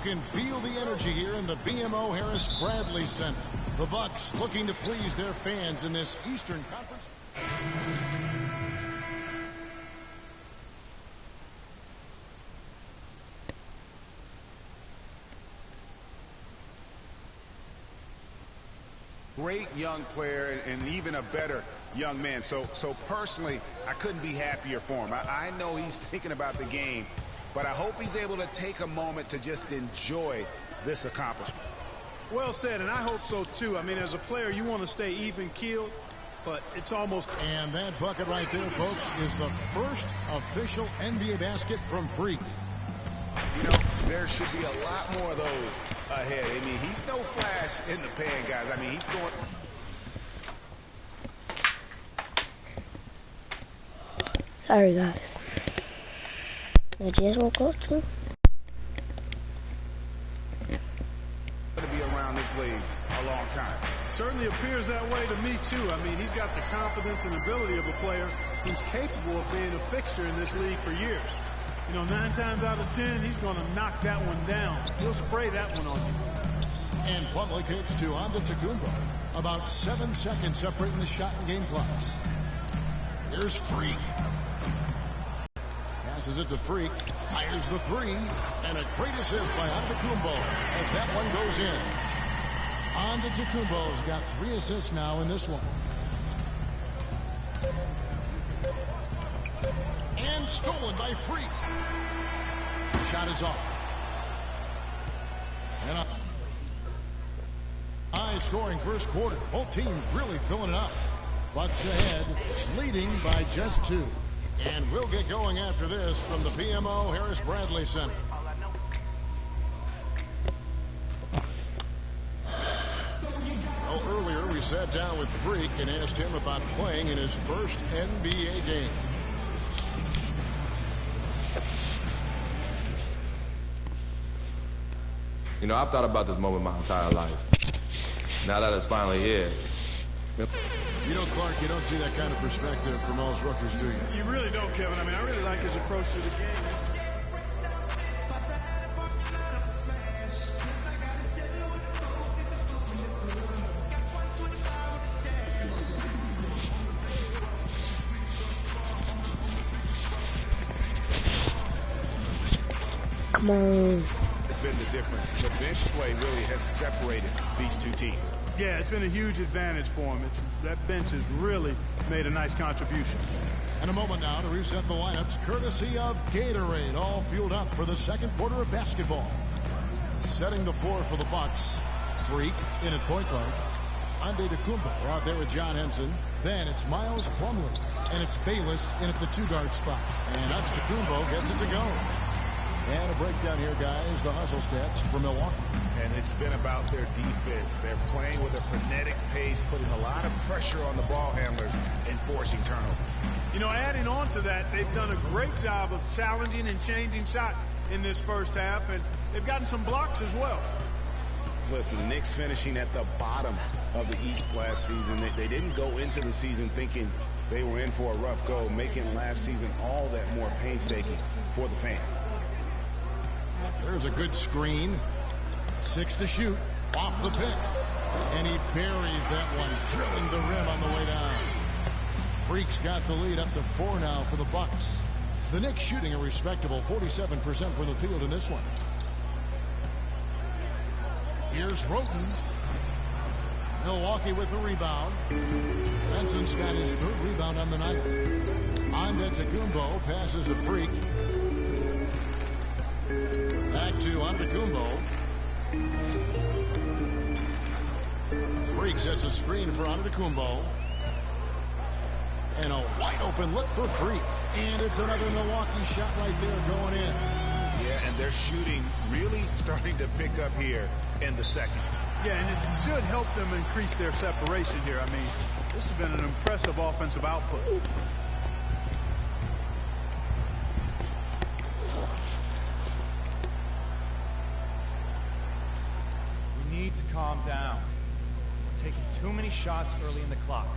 can feel the energy here in the BMO Harris Bradley Center. The Bucks looking to please their fans in this Eastern Conference. Great young player and even a better young man. So personally, I couldn't be happier for him. I know he's thinking about the game, but I hope he's able to take a moment to just enjoy this accomplishment. Well said, and I hope so too. I mean, as a player, you want to stay even-keeled, but it's almost... And that bucket right there, folks, is the first official NBA basket from Freak. You know, there should be a lot more of those ahead. I mean, he's no flash in the pan, guys. I mean, he's going... Sorry, guys. I just woke up too. ...to be around this league a long time. Certainly appears that way to me, too. I mean, he's got the confidence and ability of a player who's capable of being a fixture in this league for years. You know, 9 times out of 10, he's going to knock that one down. He'll spray that one on you. And Plumlee kicks to Antetokounmpo. About 7 seconds separating the shot and game clocks. Here's Freak. Passes it to Freak. Fires the 3. And a great assist by Antetokounmpo as that one goes in. Antetokounmpo's got 3 assists now in this one. And stolen by Freak. Shot is off. And a high-scoring first quarter. Both teams really filling it up. Bucks ahead, leading by just 2. And we'll get going after this from the BMO Harris Bradley Center. Well, earlier we sat down with Freak and asked him about playing in his first NBA game. You know, I've thought about this moment my entire life. Now that it's finally here. You know, Clark, you don't see that kind of perspective from most rookers, do you? You really don't, Kevin. I mean, I really like his approach to the game. Come on. Been the difference. The bench play really has separated these two teams. Yeah, it's been a huge advantage for him. That bench has really made a nice contribution. And a moment now to reset the lineups, courtesy of Gatorade, all fueled up for the second quarter of basketball. Setting the floor for the Bucks. Freak in at point guard. Antetokounmpo out there with John Henson. Then it's Miles Plumlee, and it's Bayless in at the 2-guard spot. And Antetokounmpo gets it to go. And a breakdown here, guys, the hustle stats for Milwaukee. And it's been about their defense. They're playing with a frenetic pace, putting a lot of pressure on the ball handlers and forcing turnovers. You know, adding on to that, they've done a great job of challenging and changing shots in this first half, and they've gotten some blocks as well. Listen, the Knicks finishing at the bottom of the East last season. They didn't go into the season thinking they were in for a rough go, making last season all that more painstaking for the fans. There's a good screen. 6 to shoot. Off the pick. And he buries that one, drilling the rim on the way down. Freak's got the lead up to 4 now for the Bucks. The Knicks shooting a respectable 47% from the field in this one. Here's Roten. Milwaukee with the rebound. Benson's got his 3rd rebound on the night. Antetokounmpo passes a Freak. Back to Antetokounmpo. Freak sets a screen for Antetokounmpo. And a wide open look for Freak. And it's another Milwaukee shot right there going in. Yeah, and their shooting really starting to pick up here in the second. Yeah, and it should help them increase their separation here. I mean, this has been an impressive offensive output. Calm down. We're taking too many shots early in the clock.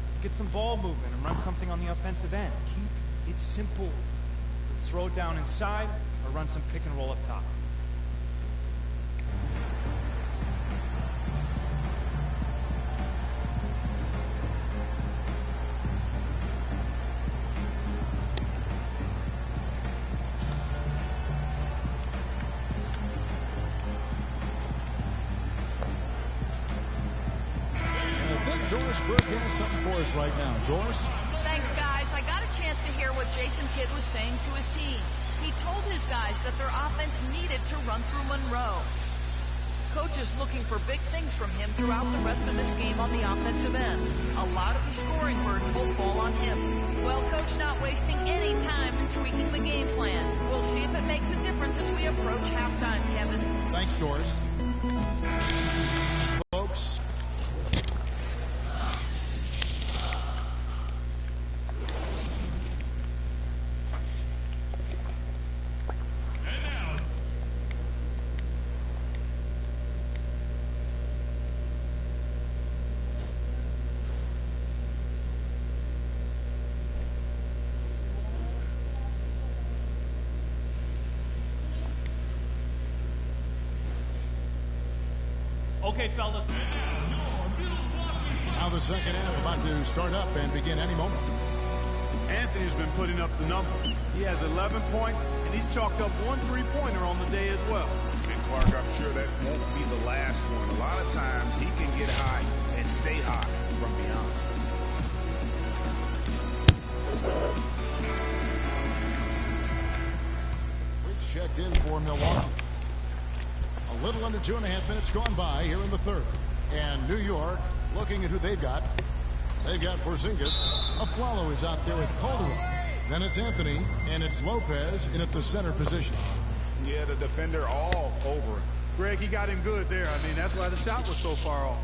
Let's get some ball movement and run something on the offensive end. Keep it simple. Let's throw it down inside or run some pick and roll up top. Pittsburgh has something for us right now. Doris? Thanks, guys. I got a chance to hear what Jason Kidd was saying to his team. He told his guys that their offense needed to run through Monroe. Coach is looking for big things from him throughout the rest of this game on the offensive end. A lot of the scoring burden will fall on him. Well, Coach not wasting any time in tweaking the game plan. We'll see if it makes a difference as we approach halftime, Kevin. Thanks, Doris. Folks. Okay, fellas. Now the second half about to start up and begin any moment. Anthony's been putting up the numbers. He has 11 points, and he's chalked up 1 3-pointer on the day as well. And Clark, I'm sure that won't be the last one. A lot of times he can get high and stay high from beyond. Quick checked in for Milwaukee. A little under 2.5 minutes gone by here in the third. And New York, looking at who they've got. They've got Porzingis. Aflalo is out there with Calderon. Then it's Anthony, and it's Lopez in at the center position. Yeah, the defender all over him. Greg, he got him good there. I mean, that's why the shot was so far off.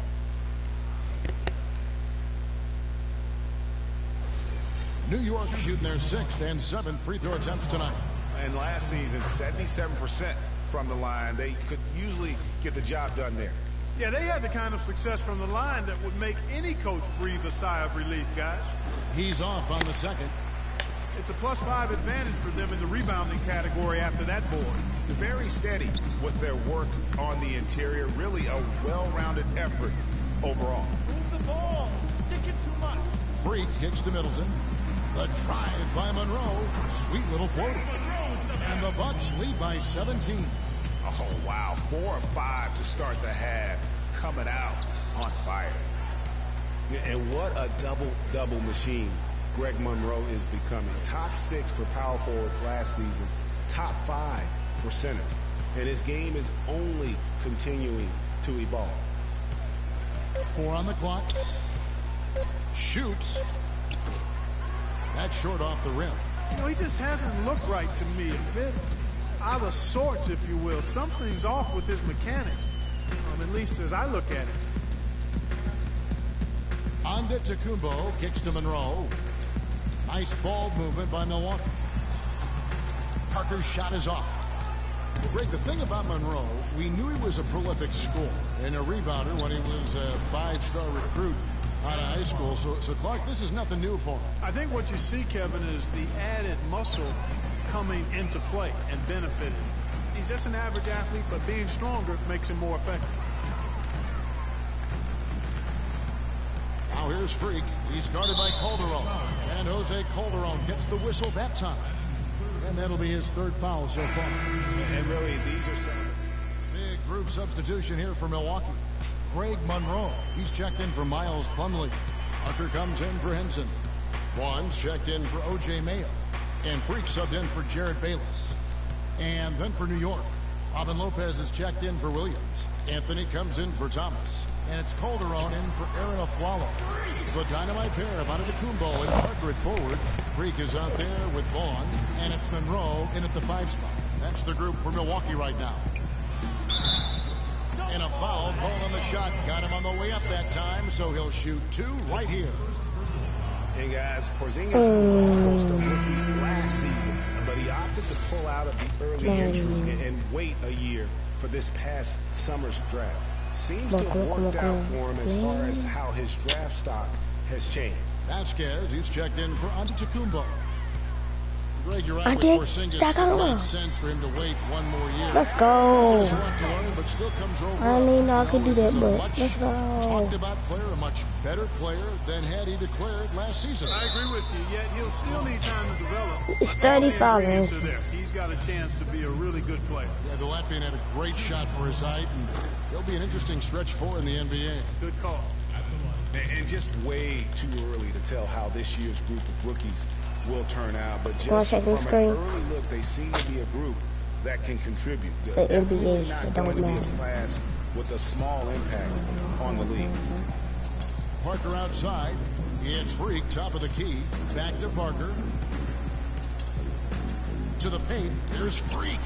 New York shooting their 6th and 7th free throw attempts tonight. And last season, 77% from the line. They could usually get the job done there. Yeah, they had the kind of success from the line that would make any coach breathe a sigh of relief, guys. He's off on the second. It's a +5 advantage for them in the rebounding category after that board. Very steady with their work on the interior. Really a well-rounded effort overall. Move the ball. Sticking too much. Freak kicks to Middleton. The drive by Monroe. Sweet little floater. And the Bucks lead by 17. Oh, wow. 4 or 5 to start the half. Coming out on fire. And what a double-double machine Greg Monroe is becoming. Top 6 for power forwards last season. Top 5 for centers. And his game is only continuing to evolve. 4 on the clock. Shoots. That's short off the rim. You know, he just hasn't looked right to me. A bit out of sorts, if you will. Something's off with his mechanics, at least as I look at it. Antetokounmpo kicks to Monroe. Nice ball movement by Milwaukee. Parker's shot is off. Well, Greg, the thing about Monroe, we knew he was a prolific scorer and a rebounder when he was a 5-star recruit out of high school. So Clark, this is nothing new for him. I think what you see, Kevin, is the added muscle coming into play and benefiting. He's just an average athlete, but being stronger makes him more effective. Now here's Freak. He's guarded by Calderon. And Jose Calderon gets the whistle that time. And that'll be his 3rd foul so far. And really, these are some big group substitution here for Milwaukee. Greg Monroe. He's checked in for Miles Plumlee. Tucker comes in for Henson. Barnes checked in for O.J. Mayo. And Freak subbed in for Jared Bayless. And then for New York, Robin Lopez is checked in for Williams. Anthony comes in for Thomas. And it's Calderon in for Aaron Aflalo. The dynamite pair of Antetokounmpo and Parker at forward. Freak is out there with Vaughn. And it's Monroe in at the 5 spot. That's the group for Milwaukee right now. And a foul called on the shot. Got him on the way up that time, so he'll shoot 2 right here. And guys, Porzingis was almost a rookie last season, but he opted to pull out of the early entry and wait a year for this past summer's draft. Seems to have worked out for him as far as how his draft stock has changed. Vasquez, he's checked in for Antetokounmpo. Greg, you're right with Porzingis. It makes sense for him to wait 1 more year. Let's go. But still comes over. I mean, I could do that, but let's go. Talked about player, a much better player than had he declared last season. I agree with you, yet he'll still need time to develop. It's 35. He's got a chance to be a really good player. Yeah, the Latvian had a great shot for his height, and he'll be an interesting stretch 4 in the NBA. Good call. And just way too early to tell how this year's group of rookies will turn out. But just from an early look, they seem to be a group that can contribute. The NBA, not it going don't to be matter. a class with a small impact on the league. Parker outside. It's Freak, top of the key. Back to Parker. To the paint. There's Freak.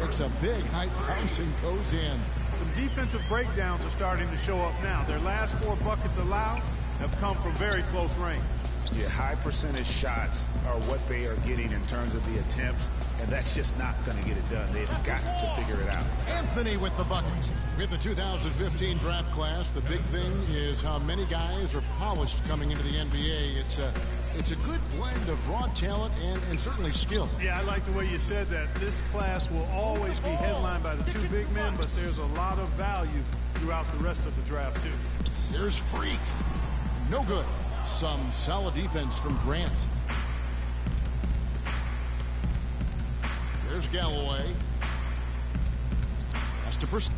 Takes a big height bounce and goes in. Some defensive breakdowns are starting to show up now. Their last 4 buckets allowed have come from very close range. Yeah, high percentage shots are what they are getting in terms of the attempts, and that's just not going to get it done. They've got to figure it out. Anthony with the buckets. With the 2015 draft class, the big thing is how many guys are polished coming into the NBA. It's a good blend of raw talent and certainly skill. Yeah, I like the way you said that. This class will always be headlined by the 2 big men, but there's a lot of value throughout the rest of the draft, too. Here's Freak. No good. Some solid defense from Grant. There's Galloway. Has to pursue.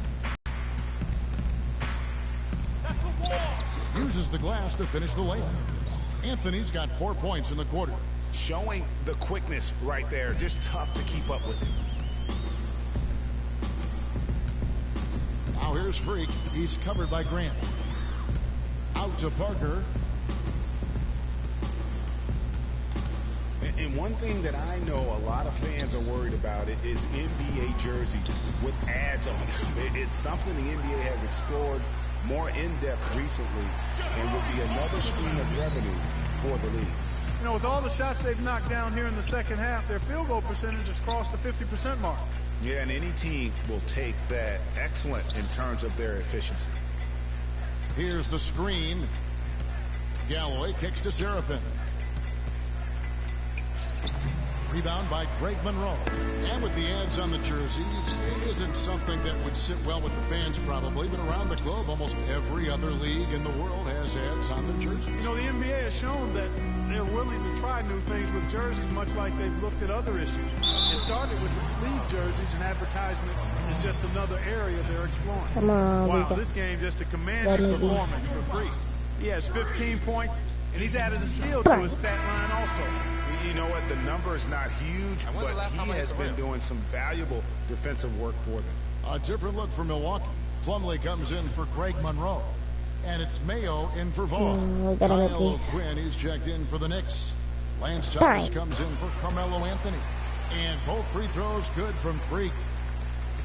Uses the glass to finish the layup. Anthony's got 4 points in the quarter. Showing the quickness right there. Just tough to keep up with him. Now here's Freak. He's covered by Grant. Out to Parker. And one thing that I know a lot of fans are worried about it is NBA jerseys with ads on them. It's something the NBA has explored more in-depth recently and will be another stream of revenue for the league. You know, with all the shots they've knocked down here in the second half, their field goal percentage has crossed the 50% mark. Yeah, and any team will take that. Excellent in terms of their efficiency. Here's the screen. Galloway kicks to Seraphin. Rebound by Greg Monroe. And with the ads on the jerseys, it isn't something that would sit well with the fans probably, but around the globe, almost every other league in the world has ads on the jerseys. You know, the NBA has shown that they're willing to try new things with jerseys, much like they've looked at other issues. It started with the sleeve jerseys, and advertisements is just another area they're exploring. Come on, wow, this game just a commanding performance for Freak. He has 15 points, and he's added a steal to his stat line also. You know what? The number is not huge, but he has been doing some valuable defensive work for them. A different look for Milwaukee. Plumlee comes in for Greg Monroe. And it's Mayo in for Vaughn. Kyle Quinn, he's checked in for the Knicks. Lance Thomas comes in for Carmelo Anthony. And both free throws good from Freak.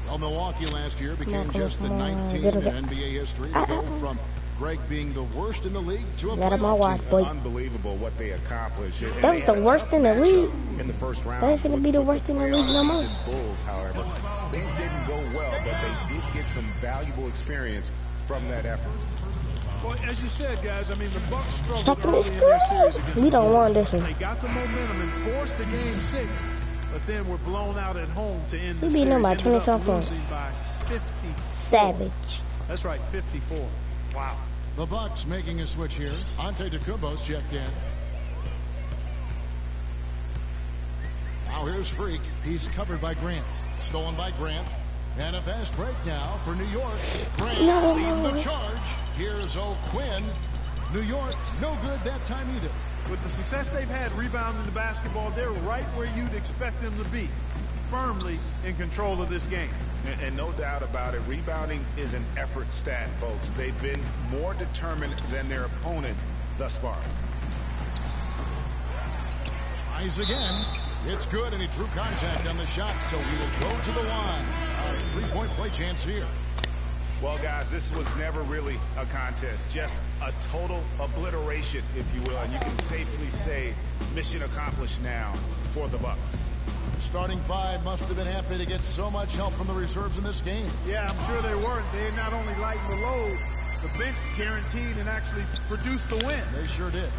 Well, Milwaukee last year became just the 19th in NBA history to go from Greg being the worst in the league to a playoff team. Unbelievable what they accomplished. That was the worst in the league. In the first round. That ain't gonna be the worst in the league no more. Bulls, however, things didn't go well, but they did get some valuable experience from that effort. Well, as you said, guys, I mean, the Bucks struggled early in their series against we don't want this one. They got the momentum and forced a game 6, but then were blown out at home to end the We series. beat them by 20-some points. By 50. Savage. That's right, 54. Wow. The Bucks making a switch here. Antetokounmpo's checked in. Now here's Freak. He's covered by Grant. Stolen by Grant. And a fast break now for New York. Grant leading the charge. Here's O'Quinn. New York, no good that time either. With the success they've had rebounding the basketball, they're right where you'd expect them to be. Firmly in control of this game. And no doubt about it, rebounding is an effort stat, folks. They've been more determined than their opponent thus far. Tries again. It's good, and he drew contact on the shot, so he will go to the line. A three-point play chance here. Well, guys, this was never really a contest. Just a total obliteration, if you will. And you can safely say mission accomplished now for the Bucks. Starting 5 must have been happy to get so much help from the reserves in this game. Yeah, I'm sure they were. They not only lightened the load, the bench guaranteed and actually produced the win. They sure did.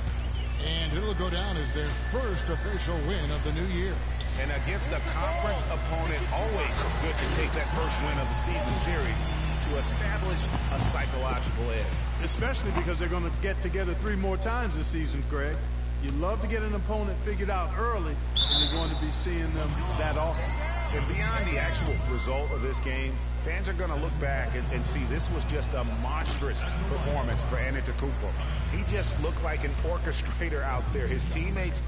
And it'll go down as their first official win of the new year. And against a conference opponent, always good to take that first win of the season series to establish a psychological edge. Especially because they're going to get together 3 more times this season, Greg. You love to get an opponent figured out early, and you're going to be seeing them that often. And beyond the actual result of this game, fans are going to look back and see this was just a monstrous performance for Antetokounmpo. He just looked like an orchestrator out there. His teammates...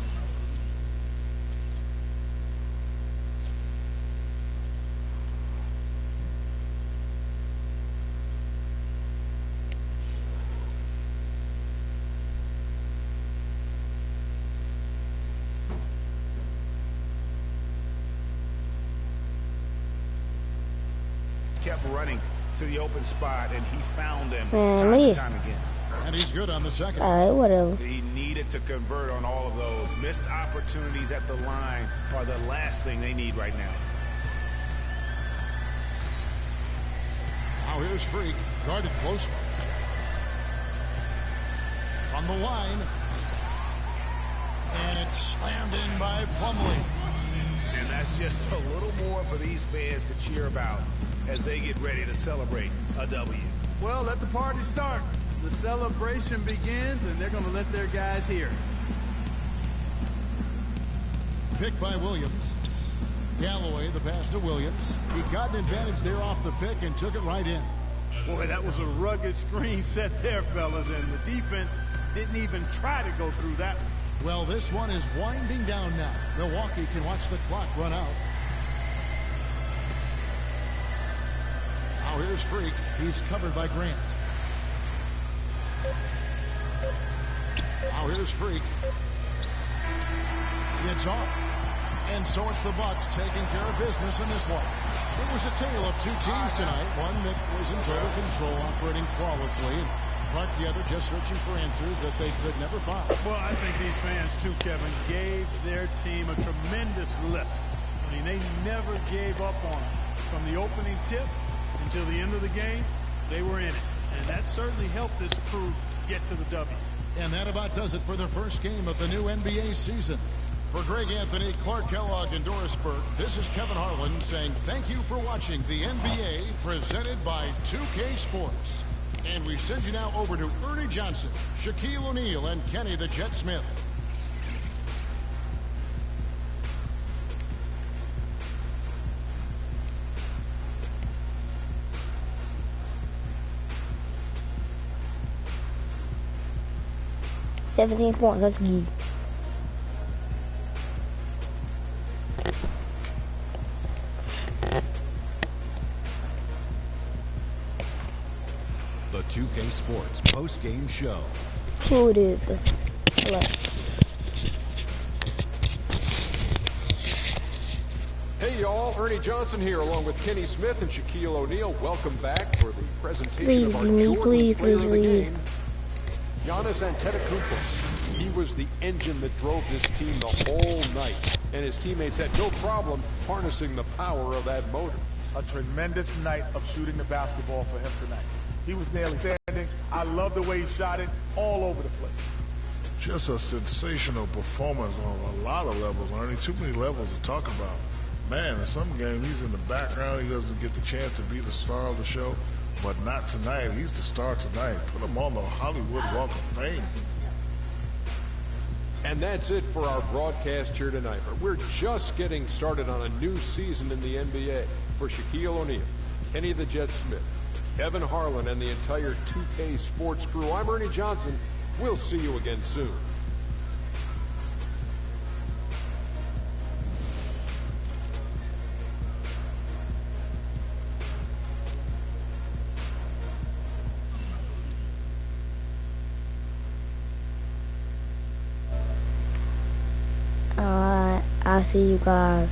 kept running to the open spot, and he found them time and time again. And he's good on the second. All right, whatever. He needed to convert on all of those. Missed opportunities at the line are the last thing they need right now. Now here's Freak, guarded close. From the line. And it's slammed in by Plumlee. And that's just a little more for these fans to cheer about as they get ready to celebrate a W. Well, let the party start. The celebration begins, and they're going to let their guys hear it. Pick by Williams. Galloway, the pass to Williams. He got an advantage there off the pick and took it right in. Boy, that was a rugged screen set there, fellas, and the defense didn't even try to go through that one. Well, this one is winding down now. Milwaukee can watch the clock run out. Now here's Freak. He's covered by Grant. Now here's Freak. It's off. And so it's the Bucks taking care of business in this one. It was a tale of two teams tonight. One that was in total control, operating flawlessly. And Clark, the other, just searching for answers that they could never find. Well, I think these fans, too, Kevin, gave their team a tremendous lift. I mean, they never gave up on them. From the opening tip until the end of the game, they were in it. And that certainly helped this crew get to the W. And that about does it for the first game of the new NBA season. For Greg Anthony, Clark Kellogg, and Doris Burke, this is Kevin Harlan saying thank you for watching the NBA presented by 2K Sports. And we send you now over to Ernie Johnson, Shaquille O'Neal, and Kenny the Jet Smith. $17 points, let's go. The 2K Sports post-game show. Who it is? Hey y'all, Ernie Johnson here along with Kenny Smith and Shaquille O'Neal. Welcome back for the presentation of our Jordan Player of the Game, Giannis Antetokounmpo. He was the engine that drove this team the whole night, and his teammates had no problem harnessing the power of that motor. A tremendous night of shooting the basketball for him tonight. He was nearly standing. I love the way he shot it all over the place. Just a sensational performance on a lot of levels, Ernie. Too many levels to talk about. Man, in some games he's in the background. He doesn't get the chance to be the star of the show. But not tonight. He's the star tonight. Put him on the Hollywood Walk of Fame. And that's it for our broadcast here tonight. But we're just getting started on a new season in the NBA. For Shaquille O'Neal, Kenny the Jet Smith, Kevin Harlan, and the entire 2K Sports crew, I'm Ernie Johnson. We'll see you again soon. Alright, I'll see you guys